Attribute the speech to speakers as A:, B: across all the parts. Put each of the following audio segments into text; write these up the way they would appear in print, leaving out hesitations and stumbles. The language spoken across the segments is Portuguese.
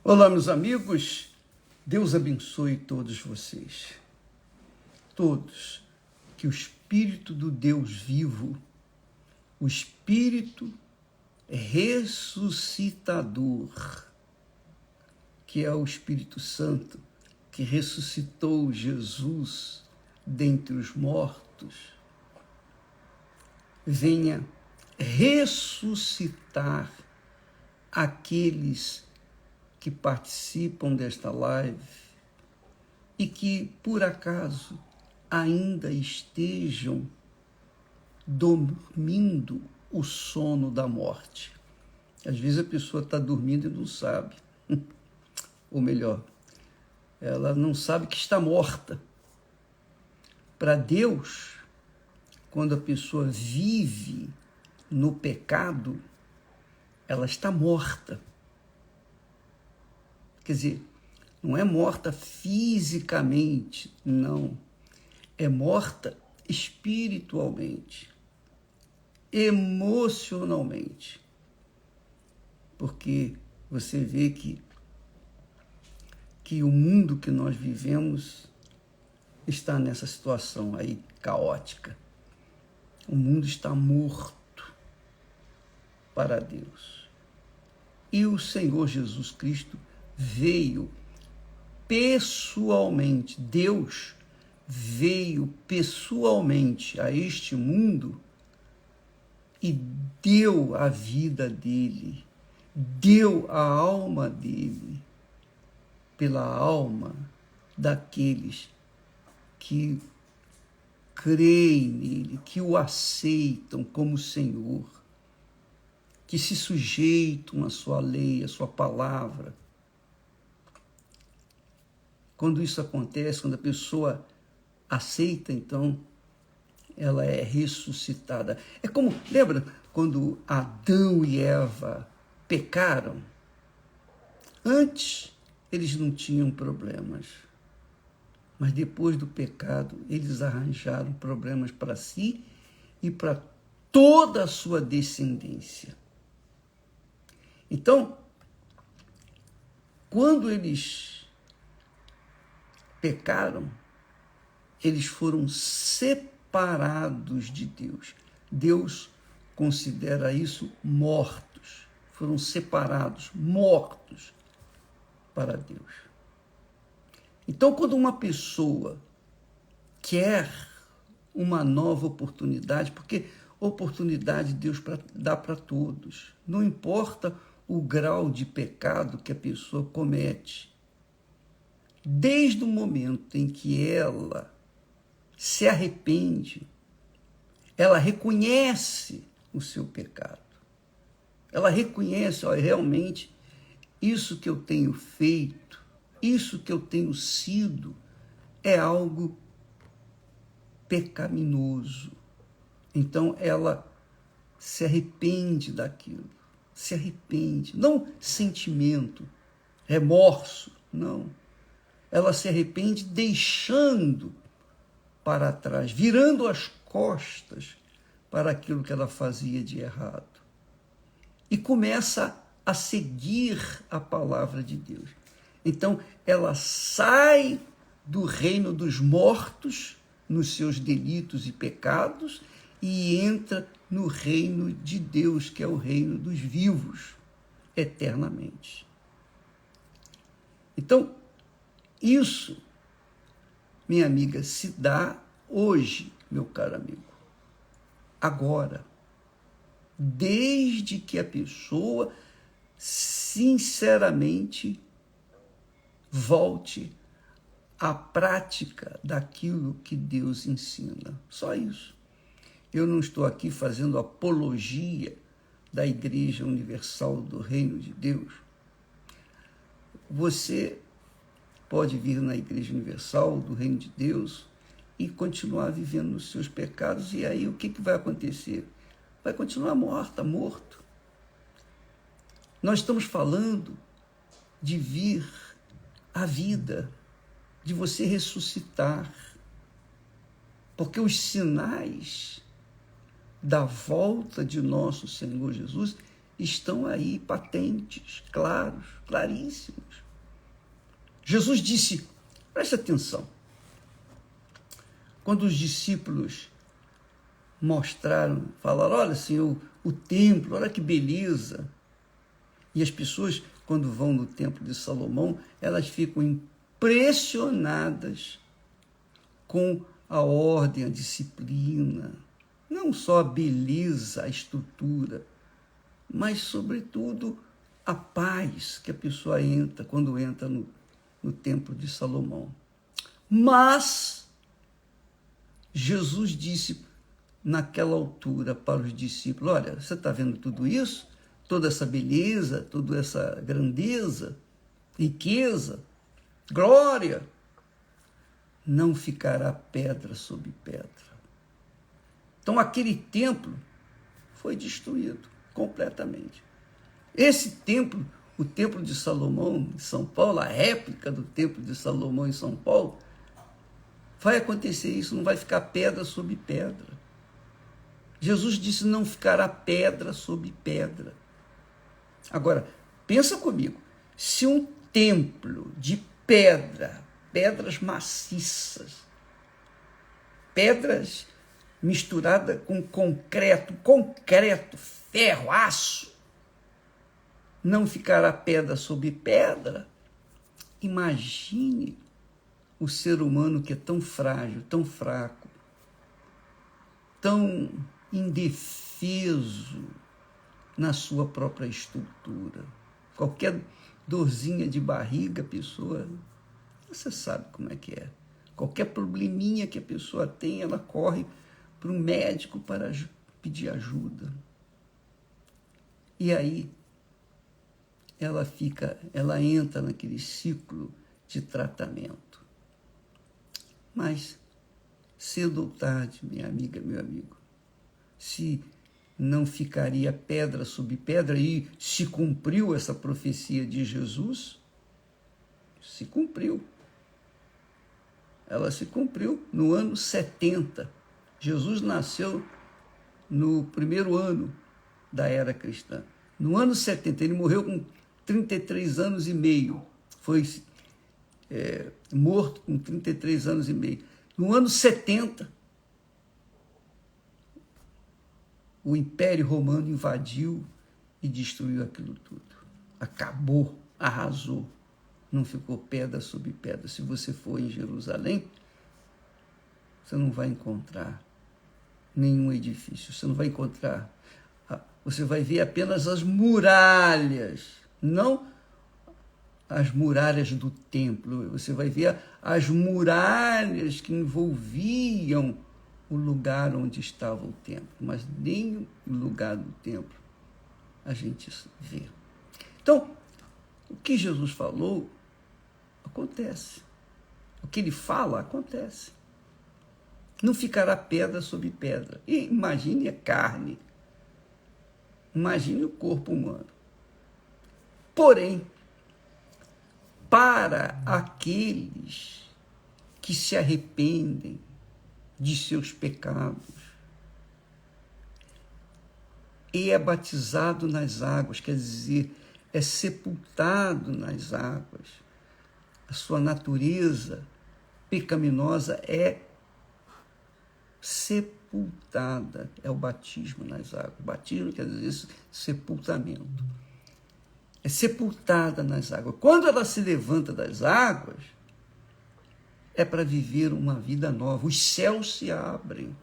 A: Olá, meus amigos, Deus abençoe todos vocês. Todos, que o Espírito do Deus vivo, o Espírito ressuscitador, que é o Espírito Santo, que ressuscitou Jesus dentre os mortos, venha ressuscitar aqueles que participam desta live e que, por acaso, ainda estejam dormindo o sono da morte. Às vezes a pessoa está dormindo e não sabe. Ou melhor, ela não sabe que está morta. Para Deus, quando a pessoa vive no pecado, ela está morta. Quer dizer, não é morta fisicamente, não. É morta espiritualmente, emocionalmente. Porque você vê que o mundo que nós vivemos está nessa situação aí caótica. O mundo está morto para Deus. E o Senhor Jesus Cristo veio pessoalmente, Deus veio pessoalmente a este mundo e deu a vida dele, deu a alma dele, pela alma daqueles que creem nele, que o aceitam como Senhor, que se sujeitam à sua lei, à sua palavra. Quando isso acontece, quando a pessoa aceita, então, ela é ressuscitada. É como, lembra quando Adão e Eva pecaram? Antes, eles não tinham problemas. Mas depois do pecado, eles arranjaram problemas para si e para toda a sua descendência. Então, quando eles pecaram, eles foram separados de Deus. Deus considera isso mortos. Foram separados, mortos para Deus. Então, quando uma pessoa quer uma nova oportunidade, porque oportunidade Deus dá para todos, não importa o grau de pecado que a pessoa comete, desde o momento em que ela se arrepende, ela reconhece o seu pecado. Ela reconhece, realmente, isso que eu tenho feito, isso que eu tenho sido, é algo pecaminoso. Então, ela se arrepende daquilo, se arrepende, não sentimento, remorso, não. Ela se arrepende deixando para trás, virando as costas para aquilo que ela fazia de errado. E começa a seguir a palavra de Deus. Então, ela sai do reino dos mortos, nos seus delitos e pecados, e entra no reino de Deus, que é o reino dos vivos, eternamente. Então, isso, minha amiga, se dá hoje, meu caro amigo, agora, desde que a pessoa sinceramente volte à prática daquilo que Deus ensina. Só isso. Eu não estou aqui fazendo apologia da Igreja Universal do Reino de Deus. Você pode vir na Igreja Universal do Reino de Deus e continuar vivendo nos seus pecados, e aí o que vai acontecer? Vai continuar morto. Nós estamos falando de vir à vida, de você ressuscitar, porque os sinais da volta de nosso Senhor Jesus estão aí patentes, claros, claríssimos. Jesus disse, presta atenção, quando os discípulos falaram, olha, Senhor, o templo, olha que beleza. E as pessoas, quando vão no templo de Salomão, elas ficam impressionadas com a ordem, a disciplina, não só a beleza, a estrutura, mas, sobretudo, a paz que a pessoa entra quando entra no templo de Salomão. Mas Jesus disse naquela altura para os discípulos, olha, você está vendo tudo isso? Toda essa beleza, toda essa grandeza, riqueza, glória, não ficará pedra sobre pedra. Então aquele templo foi destruído completamente. Esse templo, o Templo de Salomão em São Paulo, a réplica do Templo de Salomão em São Paulo, vai acontecer isso, não vai ficar pedra sobre pedra. Jesus disse, não ficará pedra sobre pedra. Agora, pensa comigo, se um templo de pedras maciças, pedras misturadas com concreto, ferro, aço, não ficará pedra sobre pedra, imagine o ser humano que é tão frágil, tão fraco, tão indefeso na sua própria estrutura. Qualquer dorzinha de barriga, a pessoa, você sabe como é que é. Qualquer probleminha que a pessoa tem, ela corre para um médico para pedir ajuda. E aí, ela entra naquele ciclo de tratamento. Mas, cedo ou tarde, minha amiga, meu amigo, se não ficaria pedra sobre pedra, e se cumpriu essa profecia de Jesus, se cumpriu. Ela se cumpriu no ano 70. Jesus nasceu no primeiro ano da era cristã. No ano 70, ele morreu com 33 anos e meio. Foi morto com 33 anos e meio. No ano 70, o Império Romano invadiu e destruiu aquilo tudo. Acabou, arrasou. Não ficou pedra sobre pedra. Se você for em Jerusalém, você não vai encontrar nenhum edifício. Você não vai encontrar. Você vai ver apenas as muralhas, não as muralhas do templo. Você vai ver as muralhas que envolviam o lugar onde estava o templo, mas nem o lugar do templo a gente vê. Então, o que Jesus falou, acontece. O que ele fala, acontece. Não ficará pedra sobre pedra. E imagine a carne. Imagine o corpo humano. Porém, para aqueles que se arrependem de seus pecados e é batizado nas águas, quer dizer, é sepultado nas águas, a sua natureza pecaminosa é sepultada, é o batismo nas águas. Batismo quer dizer sepultamento. É sepultada nas águas. Quando ela se levanta das águas, é para viver uma vida nova. Os céus se abrem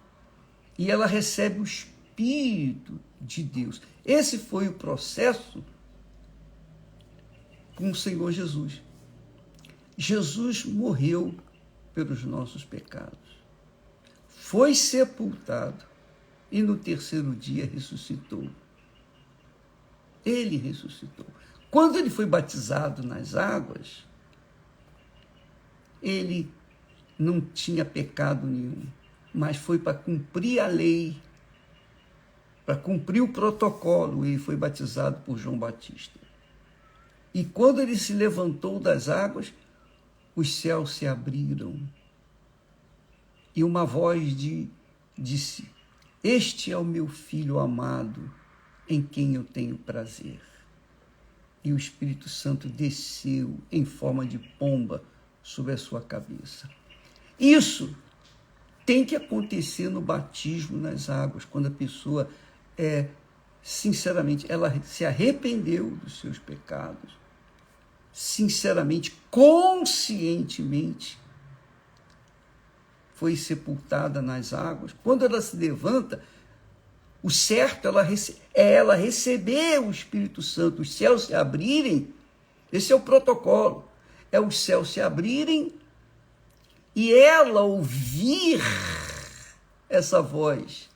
A: e ela recebe o Espírito de Deus. Esse foi o processo com o Senhor Jesus. Jesus morreu pelos nossos pecados, foi sepultado e no terceiro dia ressuscitou. Ele ressuscitou. Quando ele foi batizado nas águas, ele não tinha pecado nenhum, mas foi para cumprir a lei, para cumprir o protocolo, ele foi batizado por João Batista. E quando ele se levantou das águas, os céus se abriram. E uma voz disse: "Este é o meu filho amado, em quem eu tenho prazer. E o Espírito Santo desceu em forma de pomba sobre a sua cabeça. Isso tem que acontecer no batismo nas águas, quando a pessoa sinceramente, ela se arrependeu dos seus pecados, sinceramente, conscientemente, foi sepultada nas águas. Quando ela se levanta, o certo é ela receber o Espírito Santo, os céus se abrirem. Esse é o protocolo. É os céus se abrirem e ela ouvir essa voz.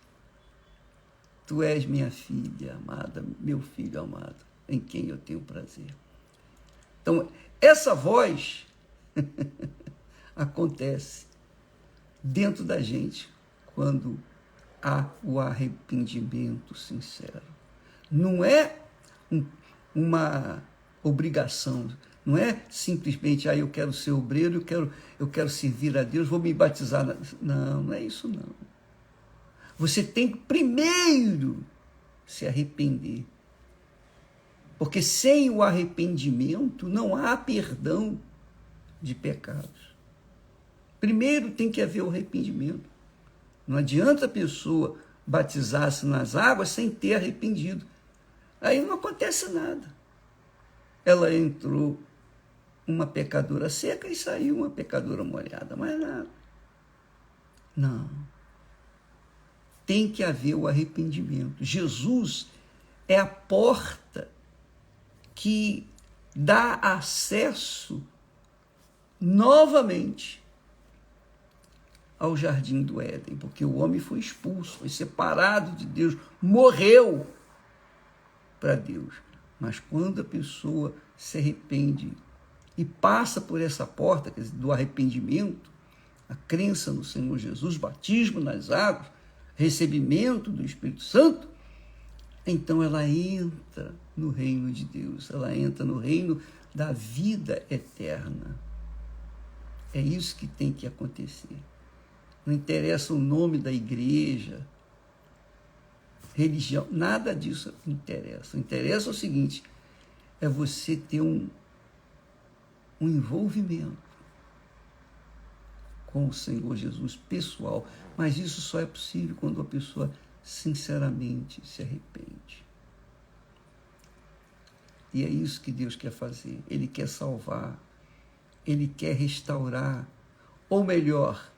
A: Tu és minha filha amada, meu filho amado, em quem eu tenho prazer. Então, essa voz acontece dentro da gente quando há o arrependimento sincero. Não é uma obrigação, não é simplesmente, eu quero ser obreiro, eu quero servir a Deus, vou me batizar. Não, não é isso não. Você tem que primeiro se arrepender. Porque sem o arrependimento não há perdão de pecados. Primeiro tem que haver o arrependimento. Não adianta a pessoa batizar-se nas águas sem ter arrependido. Aí não acontece nada. Ela entrou uma pecadora seca e saiu uma pecadora molhada, mais nada. Não. Tem que haver o arrependimento. Jesus é a porta que dá acesso novamente ao jardim do Éden, porque o homem foi expulso, foi separado de Deus, morreu para Deus. Mas quando a pessoa se arrepende e passa por essa porta, quer dizer, do arrependimento, a crença no Senhor Jesus, batismo nas águas, recebimento do Espírito Santo, então ela entra no reino de Deus, ela entra no reino da vida eterna. É isso que tem que acontecer. Não interessa o nome da igreja, religião, nada disso interessa. Interessa o seguinte, é você ter um envolvimento com o Senhor Jesus pessoal, mas isso só é possível quando a pessoa sinceramente se arrepende. E é isso que Deus quer fazer. Ele quer salvar, Ele quer restaurar, ou melhor,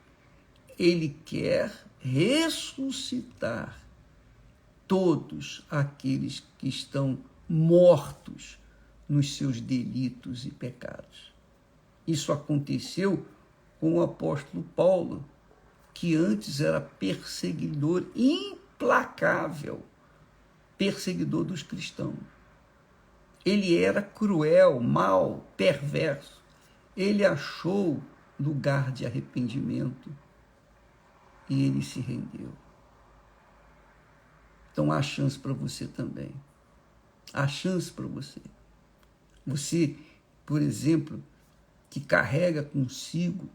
A: Ele quer ressuscitar todos aqueles que estão mortos nos seus delitos e pecados. Isso aconteceu com o apóstolo Paulo, que antes era perseguidor implacável, perseguidor dos cristãos. Ele era cruel, mau, perverso. Ele achou lugar de arrependimento e ele se rendeu. Então há chance para você também. Há chance para você. Você, por exemplo, que carrega consigo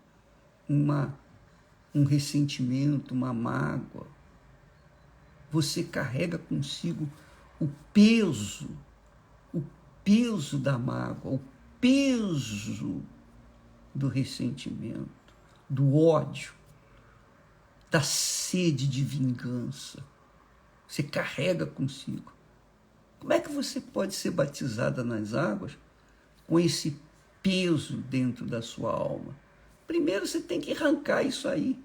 A: um ressentimento, uma mágoa. Você carrega consigo o peso da mágoa, o peso do ressentimento, do ódio, da sede de vingança. Você carrega consigo. Como é que você pode ser batizada nas águas com esse peso dentro da sua alma? Primeiro você tem que arrancar isso aí.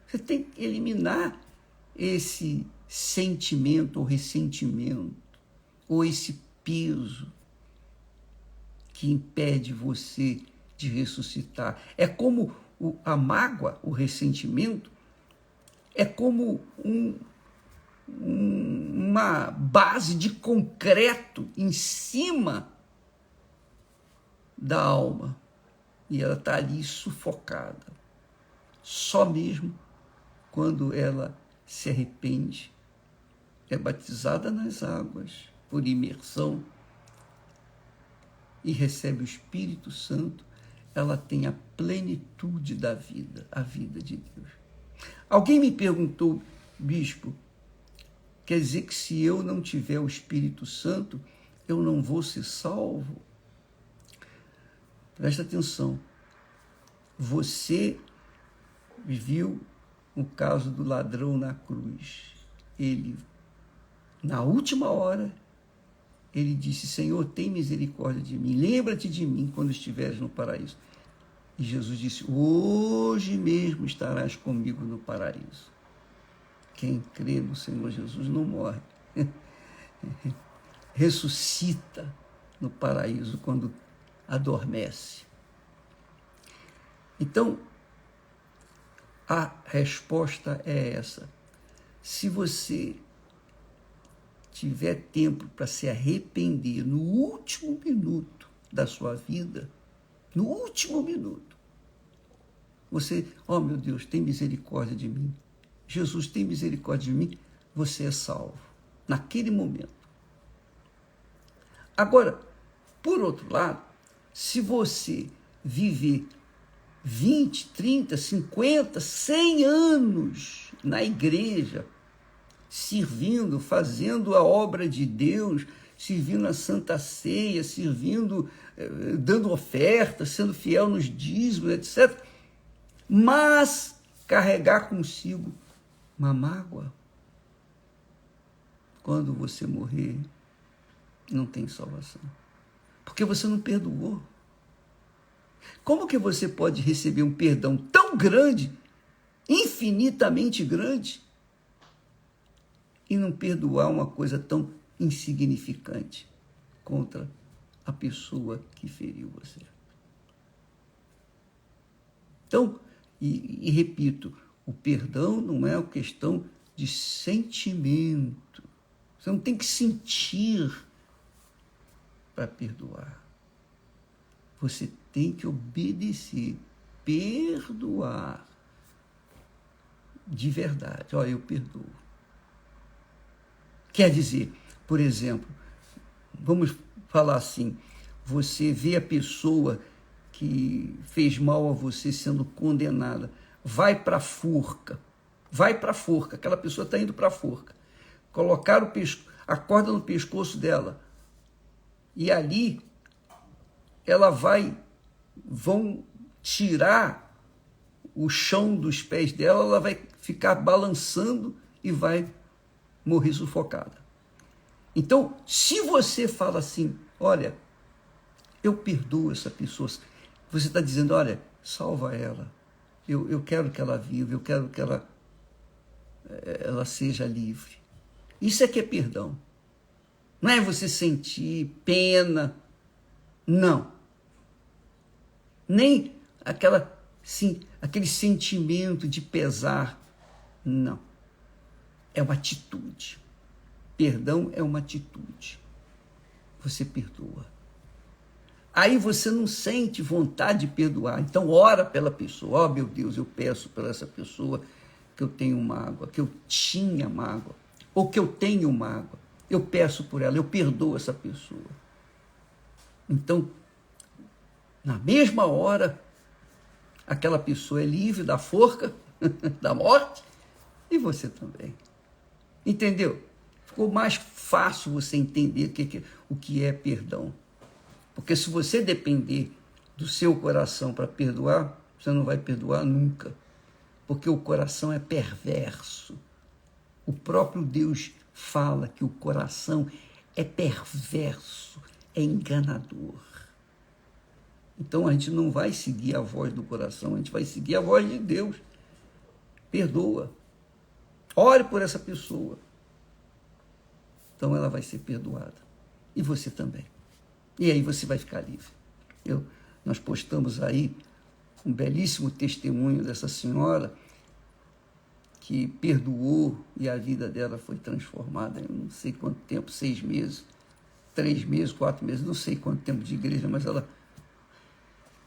A: Você tem que eliminar esse sentimento ou ressentimento, ou esse peso que impede você de ressuscitar. É como a mágoa, o ressentimento, é como uma base de concreto em cima da alma. E ela está ali sufocada. Só mesmo quando ela se arrepende, é batizada nas águas por imersão e recebe o Espírito Santo, ela tem a plenitude da vida, a vida de Deus. Alguém me perguntou, bispo, Quer dizer que se eu não tiver o Espírito Santo, eu não vou ser salvo? Presta atenção. Você viu o caso do ladrão na cruz. Ele, na última hora, ele disse: Senhor, tem misericórdia de mim. Lembra-te de mim quando estiveres no paraíso. E Jesus disse: hoje mesmo estarás comigo no paraíso. Quem crê no Senhor Jesus não morre. Ressuscita no paraíso quando adormece. Então, a resposta é essa. Se você tiver tempo para se arrepender no último minuto da sua vida, no último minuto, você, oh meu Deus, tem misericórdia de mim. Jesus tem misericórdia de mim, você é salvo. Naquele momento. Agora, por outro lado, se você viver 20, 30, 50, 100 anos na igreja, servindo, fazendo a obra de Deus, servindo a Santa Ceia, servindo, dando oferta, sendo fiel nos dízimos, etc., mas carregar consigo uma mágoa, quando você morrer, não tem salvação. Porque você não perdoou. Como que você pode receber um perdão tão grande, infinitamente grande, e não perdoar uma coisa tão insignificante contra a pessoa que feriu você? Então, e repito, o perdão não é uma questão de sentimento. Você não tem que sentir para perdoar. Você tem que obedecer, perdoar de verdade. Olha, eu perdoo. Quer dizer, por exemplo, vamos falar assim, você vê a pessoa que fez mal a você sendo condenada, vai para a forca, aquela pessoa está indo para a forca, colocaram a corda no pescoço dela, e ali vão tirar o chão dos pés dela, ela vai ficar balançando e vai morrer sufocada. Então, se você fala assim, olha, eu perdoo essa pessoa, você está dizendo, olha, salva ela, eu quero que ela viva, eu quero que ela seja livre. Isso é que é perdão. Não é você sentir pena, não. Nem aquele sentimento de pesar, não. É uma atitude. Perdão é uma atitude. Você perdoa. Aí você não sente vontade de perdoar. Então ora pela pessoa. Oh, meu Deus, eu peço por essa pessoa que eu tenho mágoa, que eu tinha mágoa, ou que eu tenho mágoa. Eu peço por ela, eu perdoo essa pessoa. Então, na mesma hora, aquela pessoa é livre da forca, da morte, e você também. Entendeu? Ficou mais fácil você entender o que é perdão. Porque se você depender do seu coração para perdoar, você não vai perdoar nunca. Porque o coração é perverso. O próprio Deus fala que o coração é perverso, é enganador. Então a gente não vai seguir a voz do coração, a gente vai seguir a voz de Deus. Perdoa. Ore por essa pessoa. Então ela vai ser perdoada. E você também. E aí você vai ficar livre. Nós postamos aí um belíssimo testemunho dessa senhora que perdoou e a vida dela foi transformada. Eu não sei quanto tempo, 6 meses, 3 meses, 4 meses, não sei quanto tempo de igreja, mas ela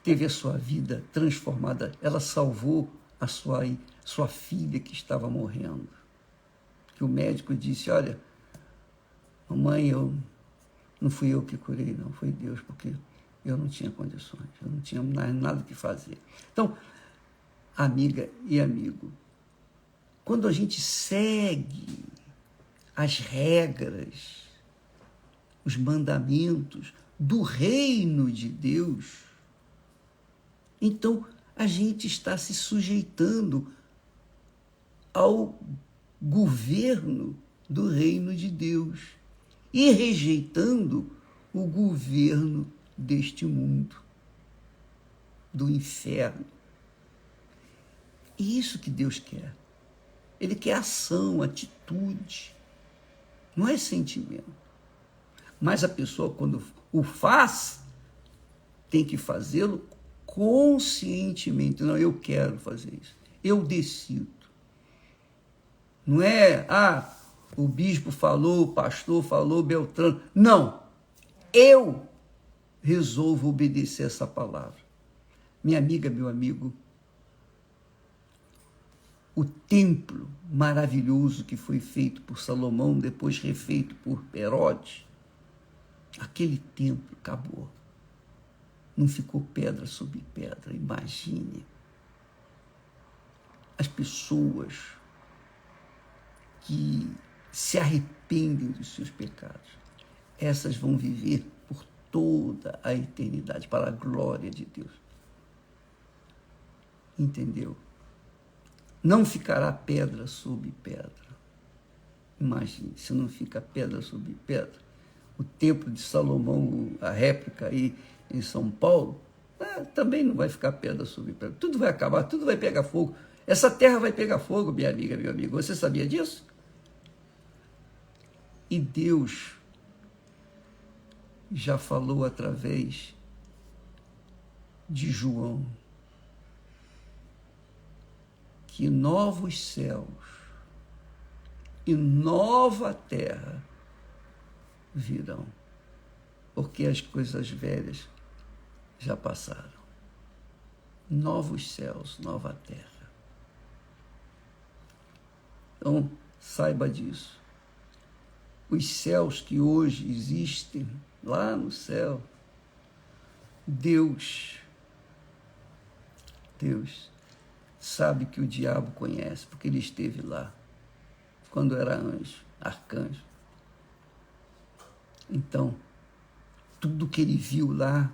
A: teve a sua vida transformada. Ela salvou a sua filha que estava morrendo. Que o médico disse, olha, mamãe, não fui eu que curei, não, foi Deus, porque eu não tinha condições, eu não tinha nada que fazer. Então, amiga e amigo, quando a gente segue as regras, os mandamentos do reino de Deus, então a gente está se sujeitando ao governo do reino de Deus e rejeitando o governo deste mundo, do inferno. E isso que Deus quer. Ele quer ação, atitude, não é sentimento. Mas a pessoa, quando o faz, tem que fazê-lo conscientemente. Não, eu quero fazer isso. Eu decido. Não é, o bispo falou, o pastor falou, Beltrano. Não. Eu resolvo obedecer essa palavra. Minha amiga, meu amigo, o templo maravilhoso que foi feito por Salomão, depois refeito por Herodes, aquele templo acabou. Não ficou pedra sobre pedra, imagine. As pessoas que se arrependem dos seus pecados, essas vão viver por toda a eternidade, para a glória de Deus. Entendeu? Não ficará pedra sobre pedra. Imagine, se não fica pedra sobre pedra. O templo de Salomão, a réplica aí em São Paulo, também não vai ficar pedra sobre pedra. Tudo vai acabar, tudo vai pegar fogo. Essa terra vai pegar fogo, minha amiga, meu amigo. Você sabia disso? E Deus já falou através de João que novos céus e nova terra virão, porque as coisas velhas já passaram. Novos céus, nova terra. Então, saiba disso. Os céus que hoje existem, lá no céu, Deus sabe que o diabo conhece, porque ele esteve lá, quando era anjo, arcanjo. Então, tudo que ele viu lá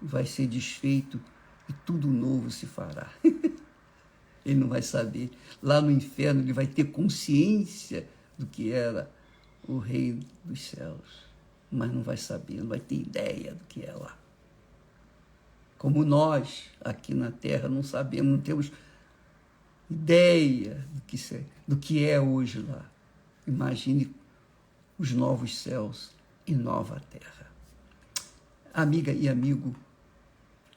A: vai ser desfeito e tudo novo se fará. Ele não vai saber. Lá no inferno ele vai ter consciência do que era o reino dos céus, mas não vai saber, não vai ter ideia do que é lá. Como nós, aqui na Terra, não sabemos, não temos ideia do que é hoje lá. Imagine os novos céus e nova terra. Amiga e amigo,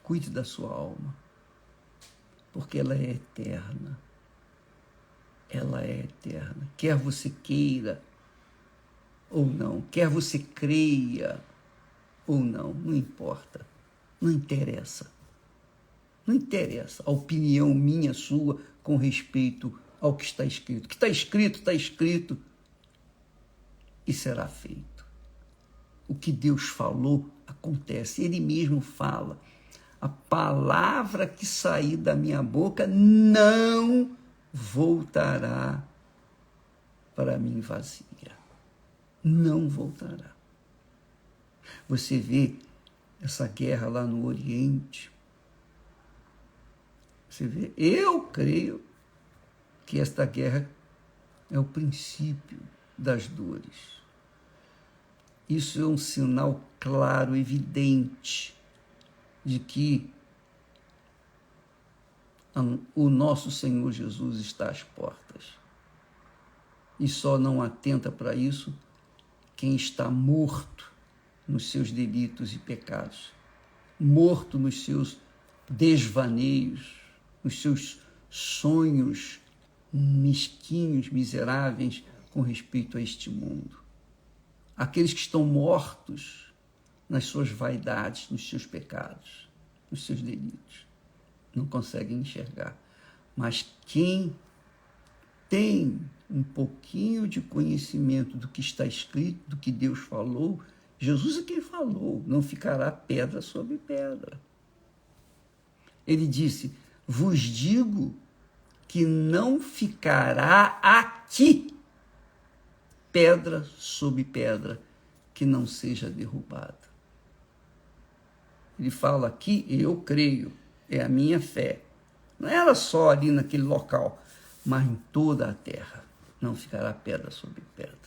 A: cuide da sua alma, porque ela é eterna. Ela é eterna. Quer você queira ou não, quer você creia ou não, não importa. Não interessa. Não interessa a opinião minha, sua, com respeito ao que está escrito. O que está escrito, está escrito e será feito. O que Deus falou, acontece. Ele mesmo fala. A palavra que sair da minha boca não voltará para mim vazia. Não voltará. Você vê essa guerra lá no Oriente. Você vê, eu creio que esta guerra é o princípio das dores. Isso é um sinal claro, evidente, de que o nosso Senhor Jesus está às portas. E só não atenta para isso quem está morto nos seus delitos e pecados, morto nos seus desvaneios, nos seus sonhos mesquinhos, miseráveis com respeito a este mundo. Aqueles que estão mortos nas suas vaidades, nos seus pecados, nos seus delitos, não conseguem enxergar. Mas quem tem um pouquinho de conhecimento do que está escrito, do que Deus falou, Jesus é quem falou, não ficará pedra sobre pedra. Ele disse, vos digo que não ficará aqui pedra sobre pedra que não seja derrubada. Ele fala aqui, eu creio, é a minha fé. Não era só ali naquele local, mas em toda a terra não ficará pedra sobre pedra.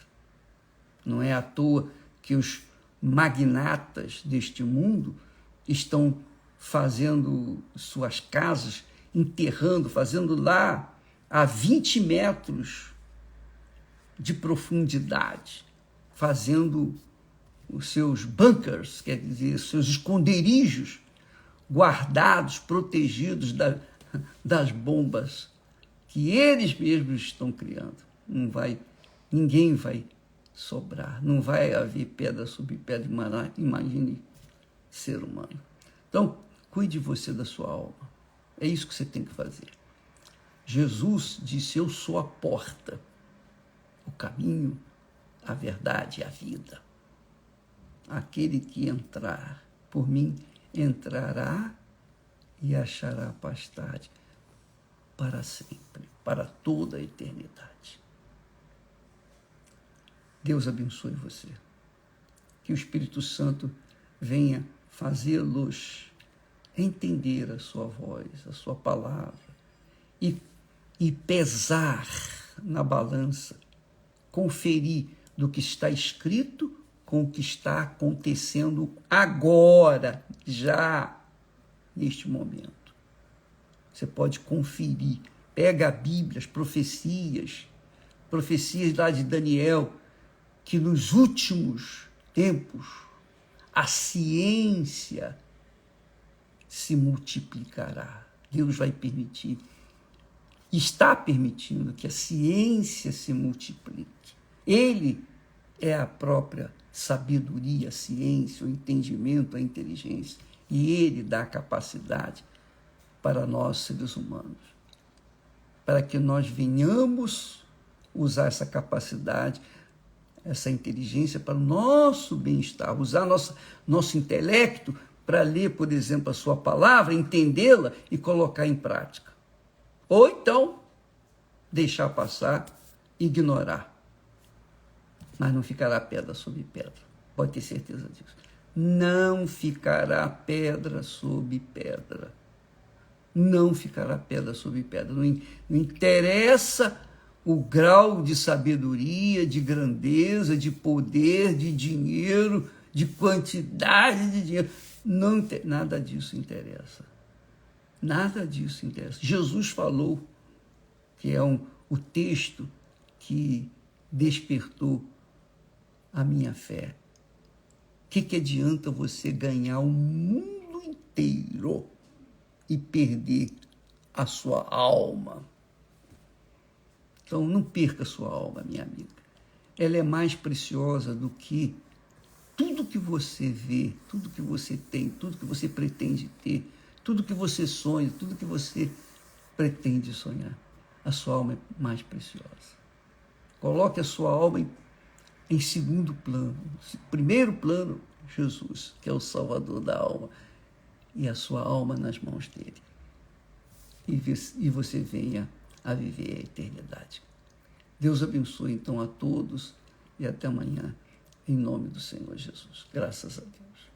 A: Não é à toa que os magnatas deste mundo estão fazendo suas casas, enterrando, fazendo lá a 20 metros de profundidade, fazendo os seus bunkers, quer dizer, seus esconderijos guardados, protegidos das bombas que eles mesmos estão criando. Ninguém vai sobrar, não vai haver pedra sobre pedra, imagine ser humano. Então, cuide você da sua alma. É isso que você tem que fazer. Jesus disse, eu sou a porta, o caminho, a verdade e a vida. Aquele que entrar por mim, entrará e achará pastagem para sempre, para toda a eternidade. Deus abençoe você. Que o Espírito Santo venha fazê-los entender a sua voz, a sua palavra e pesar na balança, conferir do que está escrito com o que está acontecendo agora, já neste momento. Você pode conferir, pega a Bíblia, as profecias lá de Daniel, que nos últimos tempos a ciência se multiplicará. Deus vai permitir, está permitindo que a ciência se multiplique. Ele é a própria sabedoria, a ciência, o entendimento, a inteligência. E ele dá a capacidade para nós, seres humanos, para que nós venhamos usar essa capacidade, essa inteligência para o nosso bem-estar, usar nosso intelecto para ler, por exemplo, a sua palavra, entendê-la e colocar em prática. Ou então, deixar passar, ignorar. Mas não ficará pedra sobre pedra. Pode ter certeza disso. Não ficará pedra sobre pedra. Não ficará pedra sobre pedra. Não interessa o grau de sabedoria, de grandeza, de poder, de dinheiro, de quantidade de dinheiro. Nada disso interessa. Nada disso interessa. Jesus falou, que é o texto que despertou a minha fé. O que adianta você ganhar o mundo inteiro e perder a sua alma? Então, não perca a sua alma, minha amiga. Ela é mais preciosa do que tudo que você vê, tudo que você tem, tudo que você pretende ter, tudo que você sonha, tudo que você pretende sonhar. A sua alma é mais preciosa. Coloque a sua alma em segundo plano. Primeiro plano, Jesus, que é o Salvador da alma, e a sua alma nas mãos dele. E você venha a viver a eternidade. Deus abençoe então a todos e até amanhã, em nome do Senhor Jesus. Graças a Deus.